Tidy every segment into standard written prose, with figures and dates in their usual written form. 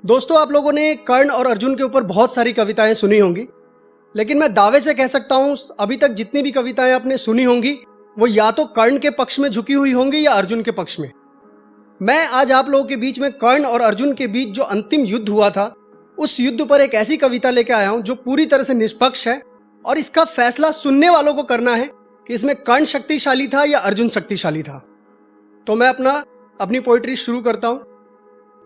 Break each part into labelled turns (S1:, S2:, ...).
S1: दोस्तों, आप लोगों ने कर्ण और अर्जुन के ऊपर बहुत सारी कविताएं सुनी होंगी, लेकिन मैं दावे से कह सकता हूं अभी तक जितनी भी कविताएं आपने सुनी होंगी वो या तो कर्ण के पक्ष में झुकी हुई होंगी या अर्जुन के पक्ष में। मैं आज आप लोगों के बीच में कर्ण और अर्जुन के बीच जो अंतिम युद्ध हुआ था उस युद्ध पर एक ऐसी कविता लेके आया हूं जो पूरी तरह से निष्पक्ष है और इसका फैसला सुनने वालों को करना है कि इसमें कर्ण शक्तिशाली था या अर्जुन शक्तिशाली था। तो मैं अपनी पोइट्री शुरू करता हूं,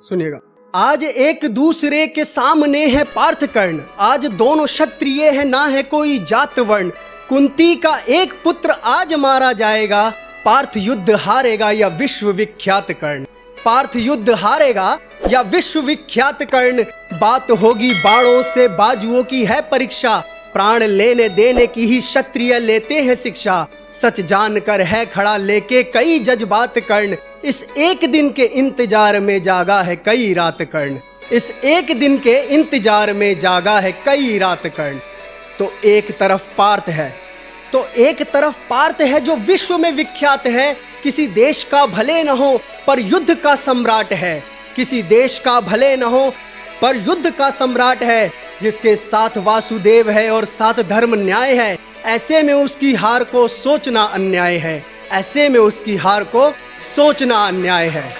S1: सुनिएगा। आज एक दूसरे के सामने है पार्थ कर्ण, आज दोनों क्षत्रिय है, ना है कोई जात वर्ण। कुंती का एक पुत्र आज मारा जाएगा, पार्थ युद्ध हारेगा या विश्व विख्यात कर्ण। पार्थ युद्ध हारेगा या विश्व विख्यात कर्ण। बात होगी बाणों से बाजुओं की है परीक्षा, प्राण लेने देने की ही क्षत्रिय लेते हैं शिक्षा। सच जानकर है खड़ा लेके कई जज्बात कर्ण, इस एक दिन के इंतजार में जागा है कई रात कर्ण। इस एक दिन के इंतजार में जागा है कई रात कर्ण। तो एक तरफ पार्थ है जो विश्व में विख्यात है, किसी देश का भले न हो पर युद्ध का सम्राट है। किसी देश का भले न हो पर युद्ध का सम्राट है, जिसके साथ वासुदेव है और साथ धर्म न्याय है। ऐसे में उसकी हार को सोचना अन्याय है, ऐसे में उसकी हार को सोचना अन्याय है।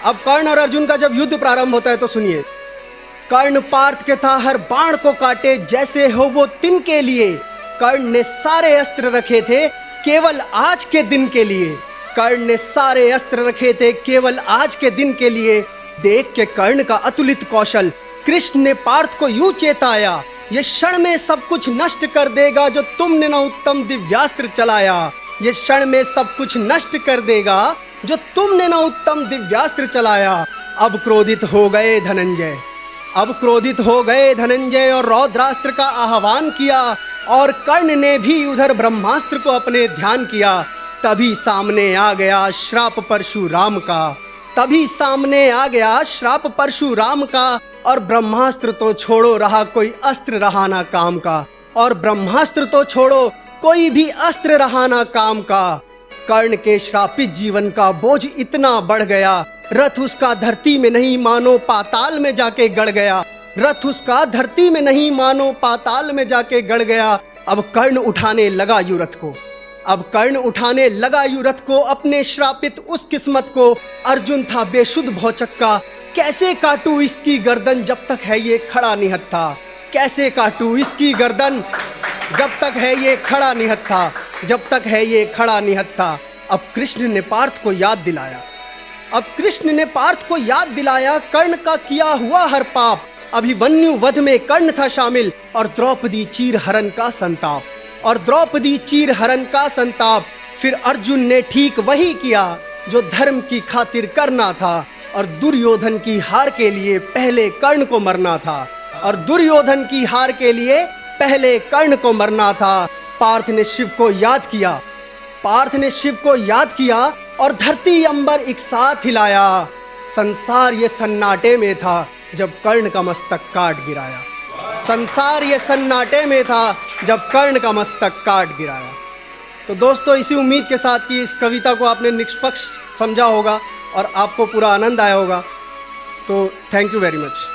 S1: अब कर्ण और अर्जुन का जब युद्ध प्रारंभ होता है तो सुनिए। कर्ण पार्थ के था हर बाण को काटे, जैसे हो वो तिनके लिए। कर्ण ने सारे अस्त्र रखे थे केवल आज के दिन के लिए। कर्ण ने सारे अस्त्र रखे थे केवल आज के दिन के लिए। देख के कर्ण का अतुलित कौशल कृष्ण ने पार्थ को यूं चेताया, ये क्षण में सब कुछ नष्ट कर देगा जो तुमने न उत्तम दिव्यास्त्र चलाया। ये क्षण में सब कुछ नष्ट कर देगा जो तुमने न उत्तम दिव्यास्त्र चलाया। अब क्रोधित हो गए धनंजय और रौद्रास्त्र का आह्वान किया, और कर्ण ने भी उधर ब्रह्मास्त्र को अपने ध्यान किया। तभी सामने आ गया श्राप परशुराम का, और ब्रह्मास्त्र तो छोड़ो रहा कोई अस्त्र रहा ना काम का। और ब्रह्मास्त्र तो छोड़ो कोई भी अस्त्र रहा ना काम का। कर्ण के श्रापित जीवन का बोझ इतना बढ़ गया, रथ उसका धरती में नहीं मानो पाताल में जाके गड़ गया। रथ उसका धरती में नहीं मानो पाताल में जाके गड़ गया। अब कर्ण उठाने लगा युरथ को, अपने श्रापित उस किस्मत को। अर्जुन था बेशुद्ध भौचक्का, कैसे काटूं इसकी गर्दन जब तक है ये खड़ा निहत्था। कैसे काटूं इसकी गर्दन जब तक है ये खड़ा निहत्था। अब कृष्ण ने पार्थ को याद दिलाया, कर्ण का किया हुआ हर पाप। अभिमन्यु वध में कर्ण था शामिल, और द्रौपदी चीर हरण का संताप। फिर अर्जुन ने ठीक वही किया जो धर्म की खातिर करना था, और दुर्योधन की हार के लिए पहले कर्ण को मरना था। पार्थ ने शिव को याद किया और धरती अंबर एक साथ हिलाया। संसार ये सन्नाटे में था जब कर्ण का मस्तक काट गिराया। तो दोस्तों, इसी उम्मीद के साथ कि इस कविता को आपने निष्पक्ष समझा होगा और आपको पूरा आनंद आया होगा। तो थैंक यू वेरी मच।